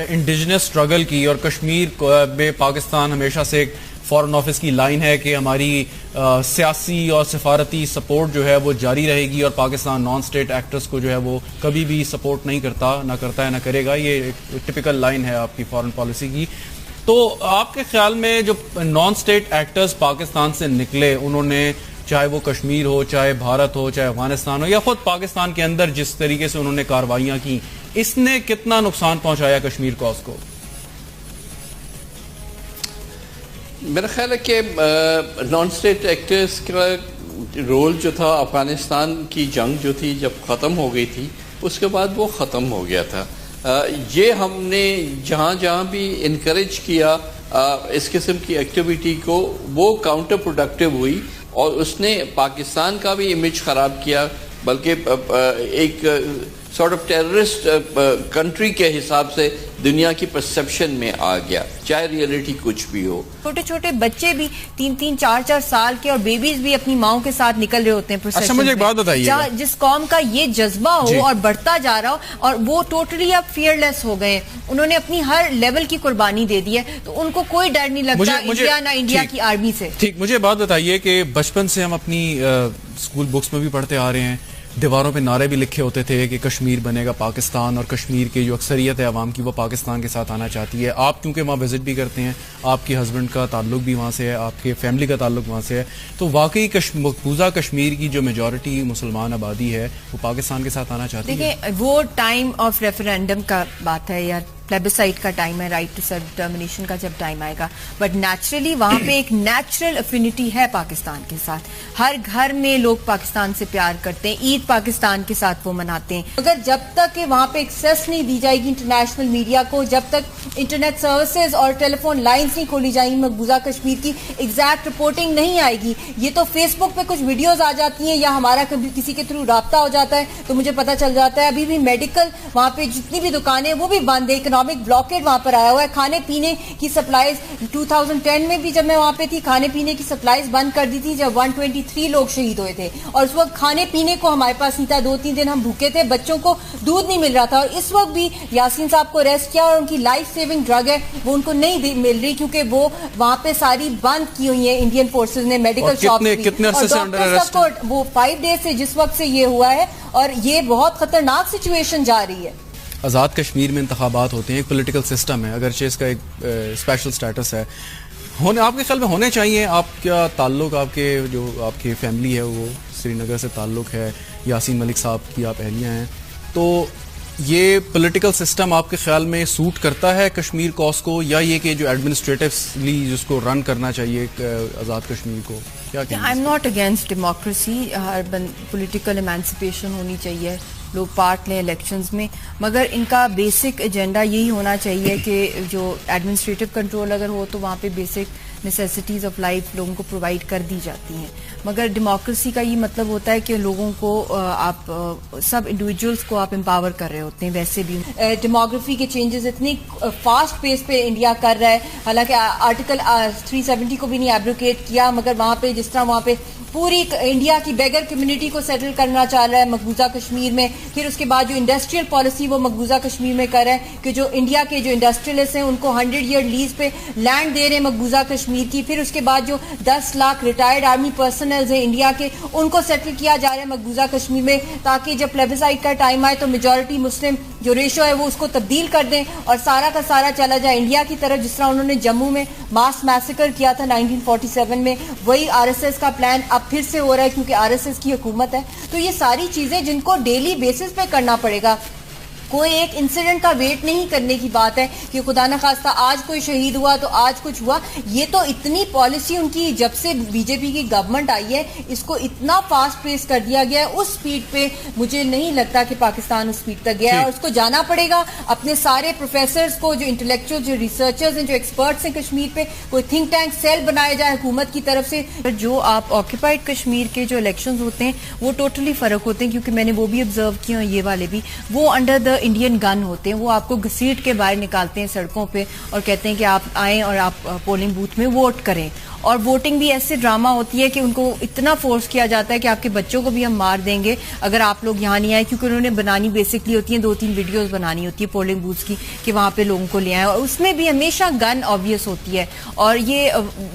Indigenous struggle کی اور کشمیر میں پاکستان ہمیشہ سے ایک فارن آفس کی لائن ہے کہ ہماری سیاسی اور سفارتی سپورٹ جو ہے وہ جاری رہے گی اور پاکستان نان اسٹیٹ ایکٹرز کو جو ہے وہ کبھی بھی سپورٹ نہیں کرتا ہے نہ کرے گا. یہ ایک ٹپیکل لائن ہے آپ کی فارن پالیسی کی. تو آپ کے خیال میں جو نان اسٹیٹ ایکٹرز پاکستان سے نکلے, انہوں نے چاہے وہ کشمیر ہو, چاہے بھارت ہو, چاہے افغانستان ہو, یا خود پاکستان کے اندر جس طریقے سے انہوں نے کارروائیاں کی, اس نے کتنا نقصان پہنچایا کشمیر کوز کو؟ میرا خیال ہے کہ نان اسٹیٹ ایکٹرز کا رول جو تھا افغانستان کی جنگ جو تھی جب ختم ہو گئی تھی, اس کے بعد وہ ختم ہو گیا تھا. یہ ہم نے جہاں جہاں بھی انکریج کیا اس قسم کی ایکٹیویٹی کو, وہ کاؤنٹر پروڈکٹیو ہوئی اور اس نے پاکستان کا بھی امیج خراب کیا, بلکہ ایک سارٹ آف ٹیررسٹ کنٹری کے حساب سے دنیا کی پرسپشن میں آ گیا, چاہے ریئلٹی کچھ بھی ہو. چھوٹے چھوٹے بچے بھی 3-3 4-4 سال کے اور بیبیز بھی اپنی ماؤں کے ساتھ نکل رہے ہوتے ہیں. اچھا مجھے ایک بات بتائیے, جس قوم کا یہ جذبہ ہو اور بڑھتا جا رہا ہو, اور وہ ٹوٹلی اب فیئر لیس ہو گئے ہیں, انہوں نے اپنی ہر لیول کی قربانی دے دی ہے, تو ان کو کوئی ڈر نہیں لگتا انڈیا نہ انڈیا کی آرمی سے. ٹھیک, مجھے بات بتائیے کہ بچپن سے ہم اپنی اسکول بکس میں بھی پڑھتے آ رہے ہیں, دیواروں پہ نعرے بھی لکھے ہوتے تھے کہ کشمیر بنے گا پاکستان, اور کشمیر کی جو اکثریت ہے عوام کی وہ پاکستان کے ساتھ آنا چاہتی ہے. آپ کیونکہ وہاں وزٹ بھی کرتے ہیں, آپ کے ہسبینڈ کا تعلق بھی وہاں سے ہے, آپ کے فیملی کا تعلق وہاں سے ہے, تو واقعی مقبوضہ کشمیر کی جو میجورٹی مسلمان آبادی ہے وہ پاکستان کے ساتھ آنا چاہتی ہے؟ دیکھیں, وہ ٹائم آف ریفرینڈم کا بات ہے یا پلیبسائٹ کا ٹائم ہے, رائٹ ٹو سیلف ڈٹرمنیشن کا جب ٹائم آئے گا, بٹ نیچرلی وہاں پہ ایک نیچرل افینٹی ہے پاکستان کے ساتھ. ہر گھر میں لوگ پاکستان سے پیار کرتے ہیں, عید پاکستان کے ساتھ وہ مناتے ہیں. اگر جب تک کہ وہاں پہ ایکسیس نہیں دی جائے گی انٹرنیشنل میڈیا کو, جب تک انٹرنیٹ سروسز اور ٹیلی فون لائنز نہیں کھولی جائیں گی, مقبوضہ کشمیر کی ایگزیکٹ رپورٹنگ نہیں آئے گی. یہ تو فیس بک پہ کچھ ویڈیوز آ جاتی ہیں یا ہمارا کسی کے تھرو رابطہ ہو جاتا ہے تو مجھے پتا چل جاتا ہے. ابھی بھی میڈیکل وہاں پہ جتنی بھی دکانیں وہ بھی بند ہے, اکنامک بلاکیڈ وہاں پر آیا ہوا ہے. کھانے پینے کی سپلائیز 2010 میں بھی جب میں وہاں پہ تھی, کھانے پینے کی سپلائیز بند کر دی تھی جب 123 لوگ شہید ہوئے تھے, اور اس وقت کھانے پینے کو ہمارے پاس نہیں تھا, 2-3 دن ہم بھوکے تھے, بچوں کو دودھ نہیں مل رہا تھا. اور اس وقت بھی یاسین صاحب کو اریسٹ کیا اور ان کی لائف سیونگ ڈرگ ہے وہ ان کو نہیں مل رہی, کیونکہ وہ وہاں پہ ساری بند کی ہوئی ہیں انڈین فورسز نے, میڈیکل شاپ وہ 5 ڈیز سے جس وقت سے یہ ہوا ہے, اور یہ بہت خطرناک سچویشن جا رہی ہے. آزاد کشمیر میں انتخابات ہوتے ہیں, ایک پولیٹیکل سسٹم ہے, اگرچہ اس کا ایک اسپیشل سٹیٹس ہے, آپ کے خیال میں ہونے چاہیے. آپ کا تعلق, آپ کے جو آپ کی فیملی ہے وہ سری نگر سے تعلق ہے, یاسین ملک صاحب کی آپ اہلیہ ہیں, تو یہ پولیٹیکل سسٹم آپ کے خیال میں سوٹ کرتا ہے کشمیر کوز کو, یا یہ کہ جو ایڈمنسٹریٹولی جس کو رن کرنا چاہیے آزاد کشمیر کو؟ کیا I am not against democracy, political emancipation ہونی چاہیے, لوگ پارٹ لیں الیکشنز میں, مگر ان کا بیسک ایجنڈا یہی ہونا چاہیے کہ جو ایڈمنسٹریٹو کنٹرول اگر ہو تو وہاں پہ بیسک نیسیسٹیز آف لائف لوگوں کو پرووائڈ کر دی جاتی ہیں. مگر ڈیموکریسی کا یہ مطلب ہوتا ہے کہ لوگوں کو آپ سب انڈیویجولس کو آپ امپاور کر رہے ہوتے ہیں. ویسے بھی ڈیموگرافی کے چینجز اتنی فاسٹ پیس پہ انڈیا کر رہا ہے, حالانکہ آرٹیکل 370 کو بھی نہیں ایبروکیٹ کیا, مگر وہاں پہ جس طرح وہاں پہ پوری انڈیا کی بیگر کمیونٹی کو سیٹل کرنا چاہ رہا ہے مقبوضہ کشمیر میں, پھر اس کے بعد جو انڈسٹریل پالیسی وہ مقبوضہ کشمیر میں کر رہا ہے کہ جو انڈیا کے جو انڈسٹریلسٹ ہیں ان کو 100 ایئر لیز پہ لینڈ دے رہے ہیں مقبوضہ کشمیر کی, پھر اس کے بعد جو 10 لاکھ ریٹائرڈ آرمی پرسنلز ہیں انڈیا کے ان کو سیٹل کیا جا رہا ہے مقبوضہ کشمیر میں, تاکہ جب پلیبسائٹ کا ٹائم آئے تو میجورٹی مسلم جو ریشو ہے وہ اس کو تبدیل کر دیں اور سارا کا سارا چلا جائے انڈیا کی طرف, جس طرح انہوں نے جموں میں ماس میسیکر کیا تھا 1947 میں, وہی RSS کا پلان اب پھر سے ہو رہا ہے کیونکہ RSS کی حکومت ہے. تو یہ ساری چیزیں جن کو ڈیلی بیسس پہ کرنا پڑے گا, کوئی ایک انسیڈنٹ کا ویٹ نہیں کرنے کی بات ہے کہ خدا نخواستہ آج کوئی شہید ہوا تو آج کچھ ہوا. یہ تو اتنی پالیسی ان کی جب سے BJP کی گورنمنٹ آئی ہے اس کو اتنا فاسٹ پیس کر دیا گیا ہے, اس سپیڈ پہ مجھے نہیں لگتا کہ پاکستان اس سپیڈ تک گیا ہے, اور اس کو جانا پڑے گا. اپنے سارے پروفیسرز کو, جو انٹلیکچوئل, جو ریسرچرز ہیں, جو ایکسپرٹس ہیں کشمیر پہ, کوئی تھنک ٹینک سیل بنایا جائے حکومت کی طرف سے. جو آپ آکوپائڈ کشمیر کے جو الیکشنز ہوتے ہیں وہ ٹوٹلی فرق ہوتے ہیں, کیونکہ میں نے وہ بھی آبزرو کیا, یہ والے بھی, وہ انڈر دا انڈین گن ہوتے ہیں, وہ آپ کو گھسیٹ کے باہر نکالتے ہیں سڑکوں پہ اور کہتے ہیں کہ آپ آئیں اور آپ پولنگ بوتھ میں ووٹ کریں, اور ووٹنگ بھی ایسے ڈرامہ ہوتی ہے کہ ان کو اتنا فورس کیا جاتا ہے کہ آپ کے بچوں کو بھی ہم مار دیں گے اگر آپ لوگ یہاں نہیں آئے, کیونکہ انہوں نے بنانی بیسکلی ہوتی ہیں 2-3 ویڈیوز بنانی ہوتی ہے پولنگ بوتھس کی کہ وہاں پہ لوگوں کو لے آئیں, اور اس میں بھی ہمیشہ گن آبویس ہوتی ہے. اور یہ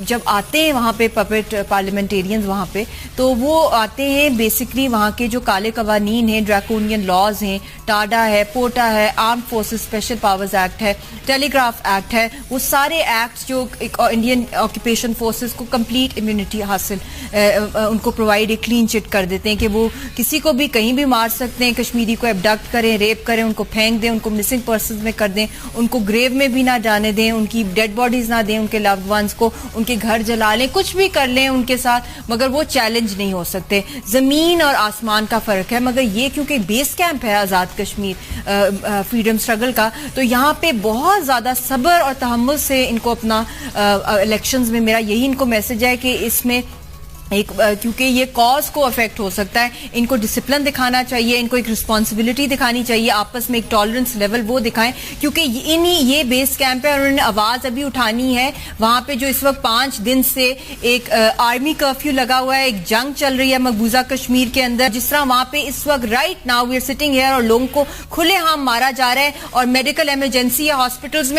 جب آتے ہیں وہاں پہ پپٹ پارلیمنٹیرینز وہاں پہ, تو وہ آتے ہیں بیسکلی وہاں کے جو کالے قوانین ہیں, ڈریکونین لاز ہیں, ٹاڈا ہے, پوٹا ہے, arm forces special powers act ہے, ٹیلی گراف ایکٹ ہے, وہ سارے ایکٹس جو انڈین آکوپیشن فورسز کو کمپلیٹ امیونٹی حاصل ان کو پرووائڈ ایک کلین چٹ کر دیتے ہیں کہ وہ کسی کو بھی کہیں بھی مار سکتے ہیں, کشمیری کو ایبڈکٹ کریں, ریپ کریں, ان کو پھینک دیں, ان کو مسنگ پرسنز میں کر دیں, ان کو گریو میں بھی نہ جانے دیں, ان کی ڈیڈ باڈیز نہ دیں, ان کے لوڈ ونس کو, ان کے گھر جلا لیں, کچھ بھی کر لیں ان کے ساتھ, مگر وہ چیلنج نہیں ہو سکتے. زمین اور آسمان کا فرق ہے. مگر یہ کیونکہ بیس کیمپ ہے آزاد کشمیر فریڈم اسٹرگل کا, تو یہاں پہ بہت زیادہ صبر اور تحمل سے ان کو اپنا الیکشنز میں, میرا یہی ان کو میسج ہے کہ اس میں ایک, کیونکہ یہ کاز کو افیکٹ ہو سکتا ہے, ان کو ڈسپلن دکھانا چاہیے, ان کو ایک رسپانسبلٹی دکھانی چاہیے, آپس میں ایک ٹالرنس لیول وہ دکھائیں, کیونکہ یہ بیس کیمپ ہے اور انہوں نے آواز ابھی اٹھانی ہے. وہاں پہ جو اس وقت 5 دن سے ایک آرمی کرفیو لگا ہوا ہے, ایک جنگ چل رہی ہے مقبوضہ کشمیر کے اندر, جس طرح وہاں پہ اس وقت right now we are sitting here اور لوگوں کو کھلے عام مارا جا رہا ہے, اور میڈیکل ایمرجنسی ہے ہاسپٹلز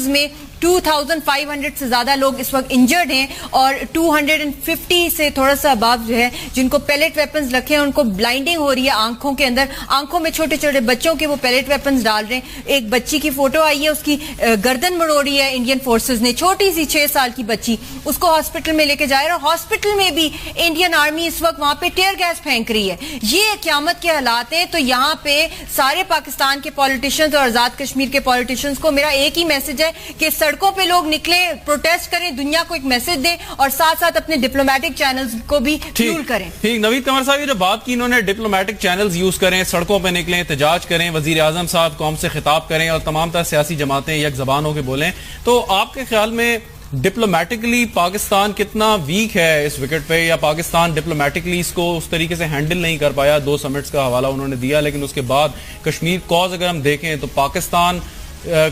میں 2500 سے زیادہ لوگ اس وقت انجرڈ ہیں, اور 250 سے تھوڑا سا اباو جو ہے جن کو پیلیٹ ویپنز رکھے ہیں, ان کو بلائنڈنگ ہو رہی ہے آنکھوں کے اندر, آنکھوں میں چھوٹے چھوٹے بچوں کے وہ پیلیٹ ویپنز ڈال رہے ہیں. ایک بچی کی فوٹو آئی ہے, اس کی گردن مڑوڑی ہے انڈین فورسز نے, چھوٹی سی 6 سال کی بچی, اس کو ہاسپٹل میں لے کے جائے, اور ہاسپٹل میں بھی انڈین آرمی اس وقت وہاں پہ ٹیئر گیس پھینک رہی ہے. یہ قیامت کے حالات ہیں. تو یہاں پہ سارے پاکستان کے پولیٹیشینز اور آزاد کشمیر کے پولیٹیشینز کو میرا ایک ہی میسج ہے کہ سڑکوں پہ لوگ نکلیں, پروٹیسٹ کریں, دنیا کو ایک میسج دیں, اور ساتھ ساتھ اپنے ڈپلومیٹک چینلز کو بھی فیول کریں. ٹھیک, نوید قمر صاحب یہ جو بات کی انہوں نے, ڈپلومیٹک چینلز یوز کریں, سڑکوں پہ نکلیں, احتجاج کریں, وزیر اعظم صاحب قوم سے خطاب کریں, اور تمام تر سیاسی جماعتیں یک زبان ہو کے بولیں, تو آپ کے خیال میں ڈپلومیٹکلی پاکستان کتنا ویک ہے اس وکٹ پہ, یا پاکستان ڈپلومیٹکلی اس کو اس طریقے سے ہینڈل نہیں کر پایا؟ 2 سمٹس کا حوالہ انہوں نے دیا, لیکن اس کے بعد کشمیر کاز اگر ہم دیکھیں تو پاکستان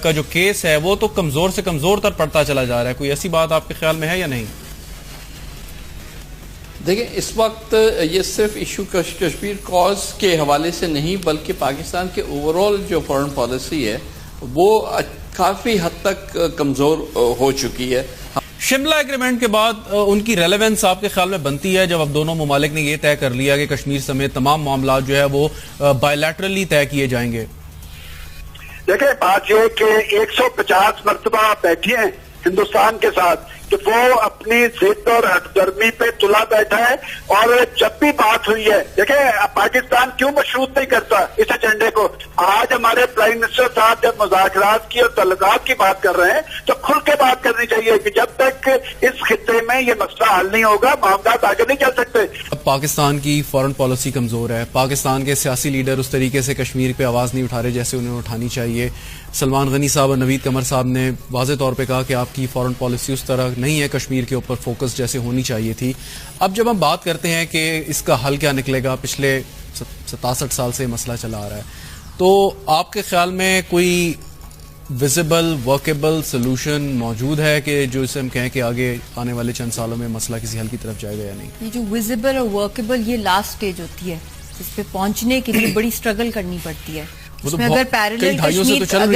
کا جو کیس ہے وہ تو کمزور سے کمزور تر پڑتا چلا جا رہا ہے. کوئی ایسی بات آپ کے خیال میں ہے یا نہیں؟ دیکھیں, اس وقت یہ صرف ایشو کشمیر کاز کے حوالے سے نہیں, بلکہ پاکستان کے اوور آل جو فارن پالیسی ہے وہ کافی حد تک کمزور ہو چکی ہے. شملہ ایگریمنٹ کے بعد ان کی ریلیونس آپ کے خیال میں بنتی ہے جب اب دونوں ممالک نے یہ طے کر لیا کہ کشمیر سمیت تمام معاملات جو ہے وہ بائیلیٹرلی طے کیے جائیں گے؟ دیکھیں, بات یہ کہ 150 مرتبہ بیٹھے ہیں ہندوستان کے ساتھ کہ وہ اپنی ضد اور ہٹ درمی پہ تلا بیٹھا ہے, اور جب بھی بات ہوئی ہے, دیکھیں پاکستان کیوں مشروط نہیں کرتا اس ایجنڈے کو. آج ہمارے پرائم منسٹر صاحب جب مذاکرات کی اور تعلقات کی بات کر رہے ہیں تو کھل کے بات کرنی چاہیے کہ جب تک اس خطے میں یہ مسئلہ حل نہیں ہوگا معاملات آگے نہیں چل سکتے. اب پاکستان کی فارن پالیسی کمزور ہے, پاکستان کے سیاسی لیڈر اس طریقے سے کشمیر پہ آواز نہیں اٹھا رہے جیسے انہیں اٹھانی چاہیے. سلمان غنی صاحب اور نوید قمر صاحب نے واضح طور پہ کہا کہ آپ کی فارن پالیسی اس طرح نہیں ہے کشمیر کے اوپر فوکس جیسے ہونی چاہیے تھی. اب جب ہم بات کرتے ہیں کہ اس کا حل کیا نکلے گا, پچھلے 67 سال سے مسئلہ چلا آ رہا ہے, تو آپ کے خیال میں کوئی ویزیبل ورکیبل سولوشن موجود ہے کہ جو اسے ہم کہیں کہ آگے آنے والے چند سالوں میں مسئلہ کسی حل کی طرف جائے گا یا نہیں؟ یہ جو ویزیبل اور ورکیبل یہ لاسٹ سٹیج ہوتی ہے, اس پہ پہنچنے کے لیے بڑی سٹرگل کرنی پڑتی ہے. اس میں اگر پیرلل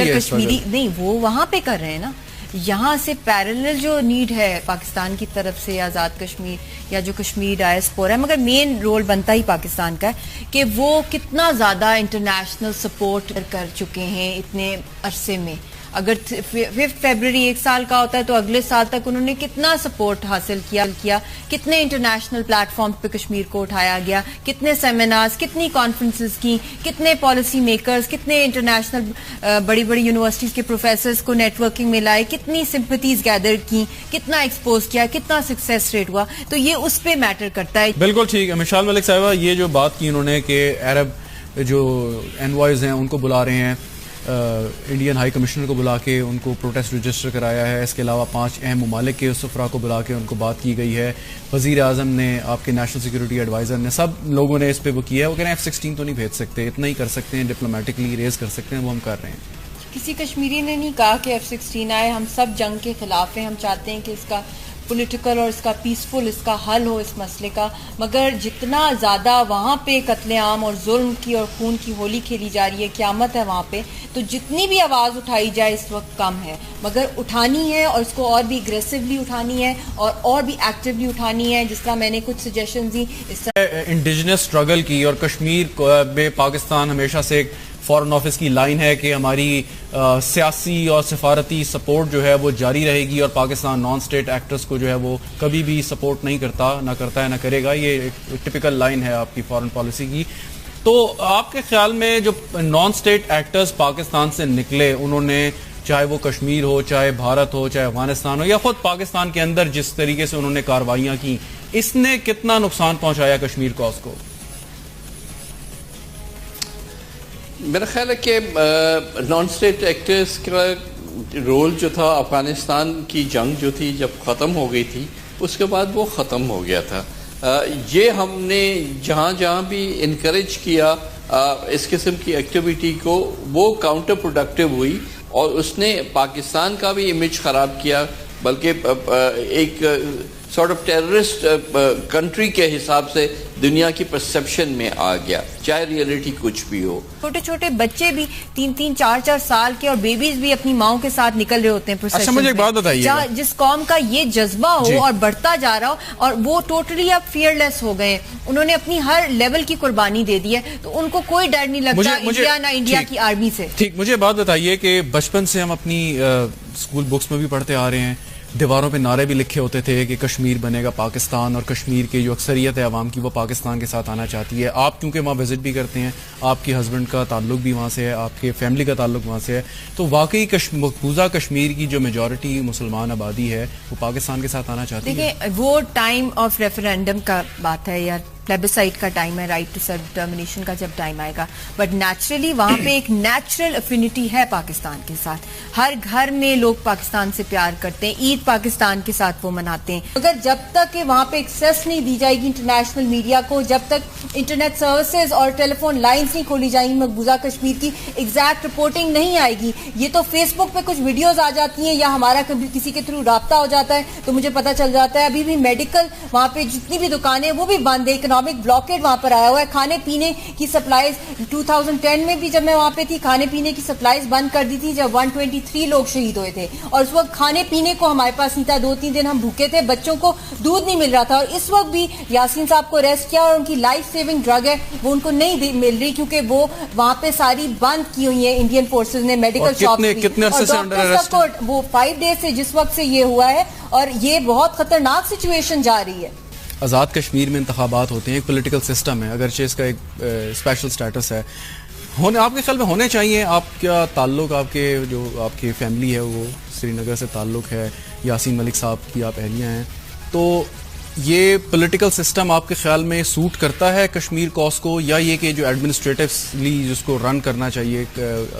کشمیری نہیں, وہ وہاں پہ کر رہے ہیں نا, یہاں سے پیرلل جو نیڈ ہے پاکستان کی طرف سے آزاد کشمیر یا جو کشمیر ڈائسپورا ہے, مگر مین رول بنتا ہی پاکستان کا ہے کہ وہ کتنا زیادہ انٹرنیشنل سپورٹ کر چکے ہیں اتنے عرصے میں. اگر 5 فروری 1 سال کا ہوتا ہے تو اگلے سال تک انہوں نے کتنا سپورٹ حاصل کیا, کتنے انٹرنیشنل پلیٹ فارم پہ کشمیر کو اٹھایا گیا, کتنے سیمینارز, کتنی کانفرنسز کی, کتنے پالیسی میکرز, کتنے انٹرنیشنل بڑی بڑی یونیورسٹیز کے پروفیسرز کو نیٹ ورکنگ میں لائے, کتنی سمپتھیز گیدر کی, کتنا ایکسپوز کیا, کتنا سکسیس ریٹ ہوا. تو یہ اس پہ میٹر کرتا ہے. بالکل ٹھیک ہے. مشال ملک صاحبہ, یہ جو بات کی انہوں نے کہ عرب جو انوائز ہیں ان کو بلا رہے ہیں, انڈین ہائی کمشنر کو بلا کے ان کو پروٹیسٹ رجسٹر کرایا ہے, اس کے علاوہ 5 اہم ممالک کے سفراء کو بلا کے ان کو بات کی گئی ہے, وزیر اعظم نے, آپ کے نیشنل سیکورٹی ایڈوائزر نے, سب لوگوں نے اس پہ وہ کیا ہے. وہ کہہ رہے ہیں F-16 تو نہیں بھیج سکتے, اتنا ہی کر سکتے ہیں ڈپلومیٹکلی ریز کر سکتے ہیں, وہ ہم کر رہے ہیں. کسی کشمیری نے نہیں کہا کہ F-16 آئے, ہم سب جنگ کے خلاف ہیں, ہم چاہتے ہیں کہ اس کا پولیٹیکل اور اس کا پیسفل اس کا حل ہو اس مسئلے کا، مگر جتنا زیادہ وہاں پہ قتل عام اور ظلم کی اور خون کی ہولی کھیلی جا رہی ہے، قیامت ہے وہاں پہ، تو جتنی بھی آواز اٹھائی جائے اس وقت کم ہے، مگر اٹھانی ہے اور اس کو اور بھی اگریسولی اٹھانی ہے اور بھی ایکٹیولی اٹھانی ہے، جس طرح میں نے کچھ سجیشنز دی اس طرح انڈیجنس اسٹرگل کی، اور کشمیر میں پاکستان ہمیشہ سے ایک فارن آفس کی لائن ہے کہ ہماری سیاسی اور سفارتی سپورٹ جو ہے وہ جاری رہے گی، اور پاکستان نان اسٹیٹ ایکٹرز کو جو ہے وہ کبھی بھی سپورٹ نہیں کرتا، نہ کرتا ہے نہ کرے گا. یہ ایک ٹپیکل لائن ہے آپ کی فارن پالیسی کی. تو آپ کے خیال میں جو نان اسٹیٹ ایکٹرز پاکستان سے نکلے، انہوں نے چاہے وہ کشمیر ہو، چاہے بھارت ہو، چاہے افغانستان ہو، یا خود پاکستان کے اندر جس طریقے سے انہوں نے کارروائیاں کی، اس نے کتنا نقصان پہنچایا کشمیر کاز کو؟ میرا خیال ہے کہ نان اسٹیٹ ایکٹرز کا رول جو تھا افغانستان کی جنگ جو تھی جب ختم ہو گئی تھی، اس کے بعد وہ ختم ہو گیا تھا. یہ ہم نے جہاں جہاں بھی انکریج کیا اس قسم کی ایکٹیویٹی کو، وہ کاؤنٹر پروڈکٹیو ہوئی، اور اس نے پاکستان کا بھی امیج خراب کیا، بلکہ ایک سارٹ آف ٹیررسٹ کنٹری کے حساب سے دنیا کی پرسپشن میں آ گیا، چاہے ریئلٹی کچھ بھی ہو. چھوٹے چھوٹے بچے بھی 3-3 4-4 سال کے اور بیبیز بھی اپنی ماؤں کے ساتھ نکل رہے ہوتے ہیں. اچھا مجھے ایک بات بتائیے، جس قوم کا یہ جذبہ ہو اور بڑھتا جا رہا ہو، اور وہ ٹوٹلی اب فیئر لیس ہو گئے ہیں، انہوں نے اپنی ہر لیول کی قربانی دے دی ہے، تو ان کو کوئی ڈر نہیں لگتا انڈیا نہ انڈیا کی آرمی سے. ٹھیک، مجھے بات بتائیے کہ بچپن سے ہم اپنی اسکول بکس میں بھی پڑھتے آ رہے ہیں، دیواروں پہ نعرے بھی لکھے ہوتے تھے کہ کشمیر بنے گا پاکستان، اور کشمیر کی جو اکثریت ہے عوام کی وہ پاکستان کے ساتھ آنا چاہتی ہے. آپ کیونکہ وہاں وزٹ بھی کرتے ہیں، آپ کے ہسبینڈ کا تعلق بھی وہاں سے ہے، آپ کے فیملی کا تعلق وہاں سے ہے، تو واقعی مقبوضہ کشمیر کی جو میجورٹی مسلمان آبادی ہے وہ پاکستان کے ساتھ آنا چاہتی ہے؟ دیکھیں، وہ ٹائم آف ریفرینڈم کا بات ہے یا پلیبسائٹ کا ٹائم ہے، رائٹ ٹو سیلف ڈٹرمنیشن کا جب ٹائم آئے گا، بٹ نیچرلی وہاں پہ ایک نیچرل افینٹی ہے پاکستان کے ساتھ. ہر گھر میں لوگ پاکستان سے پیار کرتے ہیں، عید پاکستان کے ساتھ وہ مناتے ہیں. اگر جب تک کہ وہاں پہ ایکسیس نہیں دی جائے گی انٹرنیشنل میڈیا کو، جب تک انٹرنیٹ سروسز اور ٹیلی فون لائنز نہیں کھولی جائیں گی، مقبوضہ کشمیر کی ایگزیکٹ رپورٹنگ نہیں آئے گی. یہ تو فیس بک پہ کچھ ویڈیوز آ جاتی ہیں، یا ہمارا کسی کے تھرو رابطہ ہو جاتا ہے تو مجھے پتا چل جاتا ہے. ابھی بھی میڈیکل وہاں پہ جتنی بھی دکانیں وہ بھی بند ہے، اکنامک بلاکیڈ وہاں پر آیا ہوا ہے. کھانے پینے کی سپلائیز 2010 میں بھی جب میں وہاں پہ تھی، کھانے پینے کی سپلائیز بند کر دی تھی جب 123 لوگ شہید ہوئے تھے، اور اس وقت کھانے پینے کو ہمارے پاس نہیں تھا. 2-3 دن ہم بھوکے تھے، بچوں کو دودھ نہیں مل رہا تھا. اور اس وقت بھی یاسین صاحب کو اریسٹ کیا، اور ان کی لائف سیونگ ڈرگ ہے وہ ان کو نہیں مل رہی، کیونکہ وہ وہاں پہ ساری بند کی ہوئی ہیں انڈین فورسز نے، میڈیکل شاپس بھی. اور ڈاکٹر سب کو وہ 5 ڈیز سے جس وقت سے یہ ہوا ہے، اور یہ بہت خطرناک سچویشن جا رہی ہے. آزاد کشمیر میں انتخابات ہوتے ہیں، ایک پولیٹیکل سسٹم ہے، اگرچہ اس کا ایک اسپیشل سٹیٹس ہے، آپ کے خیال میں ہونے چاہیے. آپ کا تعلق، آپ کے جو آپ کی فیملی ہے وہ سری نگر سے تعلق ہے، یاسین ملک صاحب کی آپ اہلیہ ہیں، تو یہ پولیٹیکل سسٹم آپ کے خیال میں سوٹ کرتا ہے کشمیر کاز کو، یا یہ کہ جو ایڈمنسٹریٹولی جس کو رن کرنا چاہیے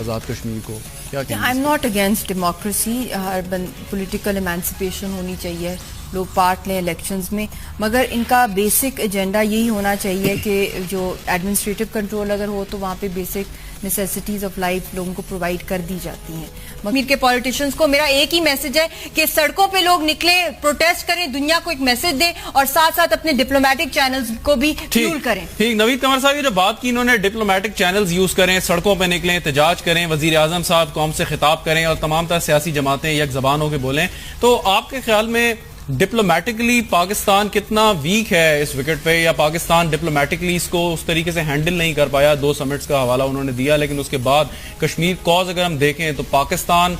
آزاد کشمیر کو؟ کیا کہیں؟ I am not against democracy, urban political emancipation ہونی چاہیے، لوگ پارٹ لیں الیکشنز میں، مگر ان کا بیسک ایجنڈا یہی ہونا چاہیے کہ جو ایڈمنسٹریٹو کنٹرول اگر ہو تو وہاں پہ بیسک نیسیسٹیز آف لائف لوگوں کو پرووائڈ کر دی جاتی ہیں. کشمیر کے پولیٹیشنز کو میرا ایک ہی میسج ہے کہ سڑکوں پہ لوگ نکلیں، پروٹیسٹ کریں، دنیا کو ایک میسج دیں، اور ساتھ ساتھ اپنے ڈپلومیٹک چینلز کو بھی فیول کریں. ٹھیک، نوید قمر صاحب یہ جو بات کی انہوں نے، ڈپلومیٹک چینلز یوز کریں، سڑکوں پہ نکلیں، احتجاج کریں، وزیر اعظم صاحب قوم سے خطاب کریں، اور تمام تر سیاسی جماعتیں یک زبان ہو کے بولیں، تو آپ کے خیال میں ڈپلومیٹکلی پاکستان کتنا ویک ہے اس وکٹ پہ، یا پاکستان ڈپلومیٹکلی اس کو اس طریقے سے ہینڈل نہیں کر پایا؟ 2 سمٹس کا حوالہ انہوں نے دیا، لیکن اس کے بعد کشمیر کاز اگر ہم دیکھیں تو پاکستان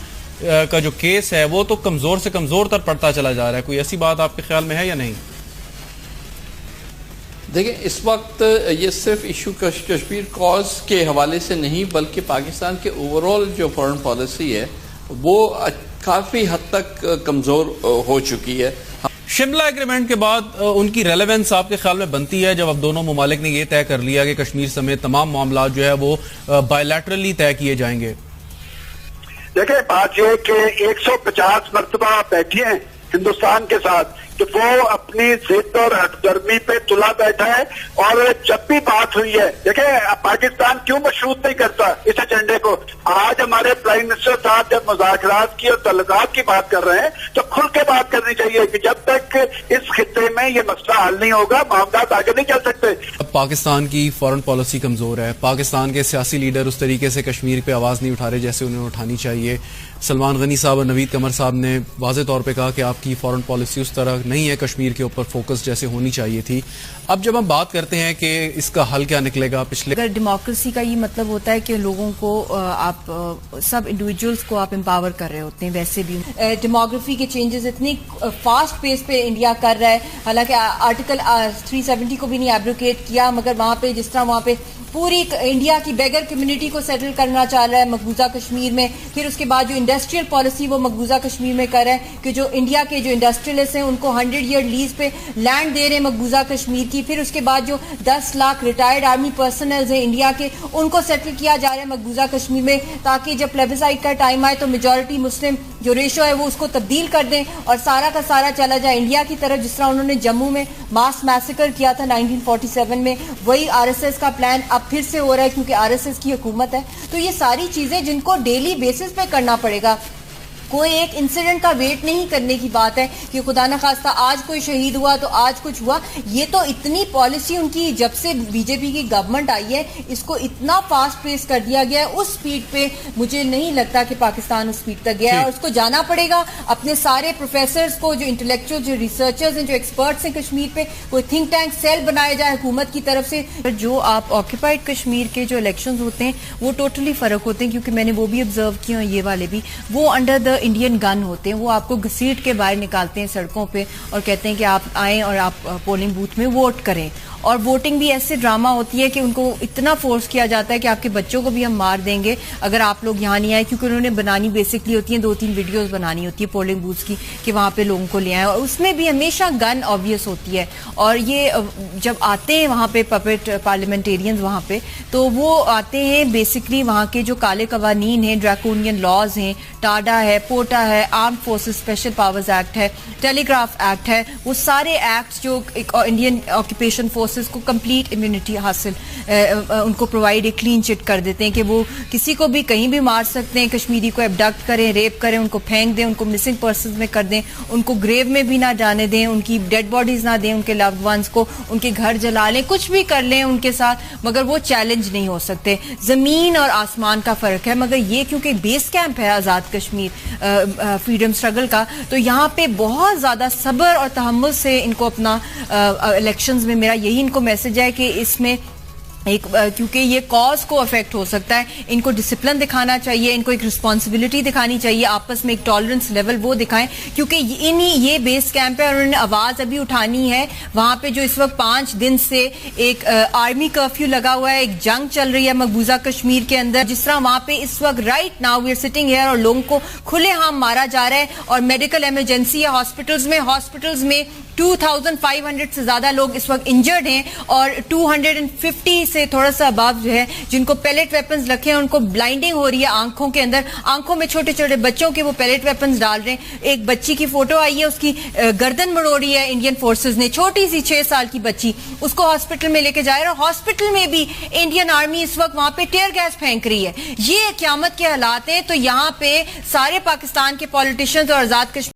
کا جو کیس ہے وہ تو کمزور سے کمزور تر پڑتا چلا جا رہا ہے. کوئی ایسی بات آپ کے خیال میں ہے یا نہیں؟ دیکھیں، اس وقت یہ صرف ایشو کشمیر کاز کے حوالے سے نہیں، بلکہ پاکستان کے اوور آل جو فارن پالیسی ہے وہ کافی حد تک کمزور ہو چکی ہے. شملہ ایگریمنٹ کے بعد ان کی ریلیونس آپ کے خیال میں بنتی ہے جب اب دونوں ممالک نے یہ طے کر لیا کہ کشمیر سمیت تمام معاملات جو ہے وہ بائیلیٹرلی طے کیے جائیں گے؟ دیکھیں، بات یہ کہ 150 مرتبہ بیٹھے ہیں ہندوستان کے ساتھ کہ وہ اپنی ضد اور ہٹ درمی پہ تلا بیٹھا ہے، اور جب بھی بات ہوئی ہے، دیکھیں پاکستان کیوں مشروط نہیں کرتا اس ایجنڈے کو. آج ہمارے پرائم منسٹر صاحب جب مذاکرات کی اور تعلقات کی بات کر رہے ہیں تو کھل کے بات کرنی چاہیے کہ جب تک اس خطے میں یہ مسئلہ حل نہیں ہوگا معاملات آگے نہیں چل سکتے. اب پاکستان کی فورن پالیسی کمزور ہے. پاکستان کے سیاسی لیڈر اس طریقے سے کشمیر پہ آواز نہیں اٹھا رہے جیسے انہیں اٹھانی چاہیے. سلمان غنی صاحب اور نوید قمر صاحب نے واضح طور پہ کہا کہ آپ کی فورن پالیسی اس طرح نہیں ہے کشمیر کے اوپر فوکس جیسے ہونی چاہیے تھی. اب جب ہم بات کرتے ہیں کہ اس کا حل کیا نکلے گا, پچھلے اگر ڈیموکریسی کا یہ مطلب ہوتا ہے کہ لوگوں کو آپ سب انڈیویجولس کو آپ امپاور کر رہے ہوتے ہیں, ویسے بھی ڈیموگرافی کے چینجز اتنی فاسٹ پیس پہ انڈیا کر رہا ہے. حالانکہ آرٹیکل 370 کو بھی نہیں ایبروکیٹ کیا, مگر وہاں پہ جس طرح وہاں پہ پوری انڈیا کی بیگر کمیونٹی کو سیٹل کرنا چاہ رہا ہے مقبوضہ کشمیر میں. پھر اس کے بعد جو انڈسٹریل پالیسی وہ مقبوضہ کشمیر میں کر رہا ہے کہ جو انڈیا کے جو انڈسٹریلسٹ ہیں ان کو 100 ایئر لیز پہ لینڈ دے رہے ہیں مقبوضہ کشمیر کی. پھر اس کے بعد جو 10 لاکھ ریٹائرڈ آرمی پرسنلز ہیں انڈیا کے, ان کو سیٹل کیا جا رہا ہے مقبوضہ کشمیر میں, تاکہ جب پلیبسائٹ کا ٹائم آئے تو میجورٹی مسلم جو ریشو ہے وہ اس کو تبدیل کر دیں اور سارا کا سارا چلا جائے انڈیا کی طرف. جس طرح انہوں نے جموں میں ماس میسیکر کیا تھا 1947 میں, وہی RSS کا پلان اب پھر سے ہو رہا ہے کیونکہ RSS کی حکومت ہے. تو یہ ساری چیزیں جن کو ڈیلی بیسس پہ کرنا پڑے گا, کوئی ایک انسیڈنٹ کا ویٹ نہیں کرنے کی بات ہے کہ خدا نخواستہ آج کوئی شہید ہوا تو آج کچھ ہوا. یہ تو اتنی پالیسی ان کی جب سے BJP کی گورنمنٹ آئی ہے اس کو اتنا فاسٹ پیس کر دیا گیا ہے, اس سپیڈ پہ مجھے نہیں لگتا کہ پاکستان اس سپیڈ تک گیا ہے. اور اس کو جانا پڑے گا اپنے سارے پروفیسرز کو, جو انٹلیکچوئل جو ریسرچرز ہیں جو ایکسپرٹس ہیں کشمیر پہ, کوئی تھنک ٹینک سیل بنایا جائے حکومت کی طرف سے. جو آپ آکوپائڈ کشمیر کے جو الیکشنز ہوتے ہیں وہ ٹوٹلی فرق ہوتے ہیں, کیونکہ میں نے وہ بھی آبزرو کیا ہیں, یہ والے بھی وہ انڈر دا انڈین گن ہوتے ہیں. وہ آپ کو گھسیٹ کے باہر نکالتے ہیں سڑکوں پہ اور کہتے ہیں کہ آپ آئیں اور آپ پولنگ بوتھ میں ووٹ کریں. اور ووٹنگ بھی ایسے ڈرامہ ہوتی ہے کہ ان کو اتنا فورس کیا جاتا ہے کہ آپ کے بچوں کو بھی ہم مار دیں گے اگر آپ لوگ یہاں نہیں آئے, کیونکہ انہوں نے بنانی بیسکلی ہوتی ہیں 2-3 ویڈیوز بنانی ہوتی ہے پولنگ بوتھس کی کہ وہاں پہ لوگوں کو لے آئیں, اور اس میں بھی ہمیشہ گن آبویس ہوتی ہے. اور یہ جب آتے ہیں وہاں پہ پپٹ پارلیمنٹیرینز وہاں پہ, تو وہ آتے ہیں بیسکلی وہاں کے جو کالے قوانین ہیں, ڈریکونین لاز ہیں, ٹاڈا ہے, پوٹا ہے, armed forces special powers act ہے, ٹیلی گراف ایکٹ ہے, وہ سارے ایکٹس جو انڈین آکوپیشن فورسز کو کمپلیٹ امیونٹی حاصل ان کو پرووائڈ ایک کلین چٹ کر دیتے ہیں کہ وہ کسی کو بھی کہیں بھی مار سکتے ہیں, کشمیری کو ایبڈکٹ کریں, ریپ کریں, ان کو پھینک دیں, ان کو مسنگ پرسنز میں کر دیں, ان کو گریو میں بھی نہ جانے دیں, ان کی ڈیڈ باڈیز نہ دیں, ان کے لوڈ ونس کو ان کے گھر جلا لیں, کچھ بھی کر لیں ان کے ساتھ, مگر وہ چیلنج نہیں ہو سکتے. زمین اور آسمان کا فرق ہے. مگر یہ کیونکہ بیس کیمپ ہے آزاد کشمیر فریڈم اسٹرگل کا, تو یہاں پہ بہت زیادہ صبر اور تحمل سے ان کو اپنا الیکشنز میں, میرا یہی ان کو میسج ہے کہ اس میں ایک کیونکہ یہ کاز کو افیکٹ ہو سکتا ہے, ان کو ڈسپلن دکھانا چاہیے, ان کو ایک رسپانسبلٹی دکھانی چاہیے, آپس میں ایک ٹالرنس لیول وہ دکھائیں, کیونکہ یہ بیس کیمپ ہے اور انہوں نے آواز ابھی اٹھانی ہے. وہاں پہ جو اس وقت 5 دن سے ایک آرمی کرفیو لگا ہوا ہے, ایک جنگ چل رہی ہے مقبوضہ کشمیر کے اندر, جس طرح وہاں پہ اس وقت right now we are sitting here اور لوگوں کو کھلے عام مارا جا رہا ہے, اور میڈیکل ایمرجنسی ہے ہاسپٹلز میں 2500 سے زیادہ لوگ اس وقت انجرڈ ہیں, اور 250 سے تھوڑا سا اباب جو ہے جن کو پیلٹ ویپنز رکھے ہیں ان کو بلائنڈنگ ہو رہی ہے آنکھوں کے اندر, آنکھوں میں چھوٹے چھوٹے بچوں کے وہ پیلٹ ویپنز ڈال رہے ہیں. ایک بچی کی فوٹو آئی ہے, اس کی گردن مڑوڑی ہے انڈین فورسز نے, چھوٹی سی 6 سال کی بچی, اس کو ہاسپٹل میں لے کے جائے, اور ہاسپٹل میں بھی انڈین آرمی اس وقت وہاں پہ ٹیئر گیس پھینک رہی ہے. یہ قیامت کے حالات ہیں. تو یہاں پہ سارے پاکستان کے پولیٹیشنز اور آزاد کشمیر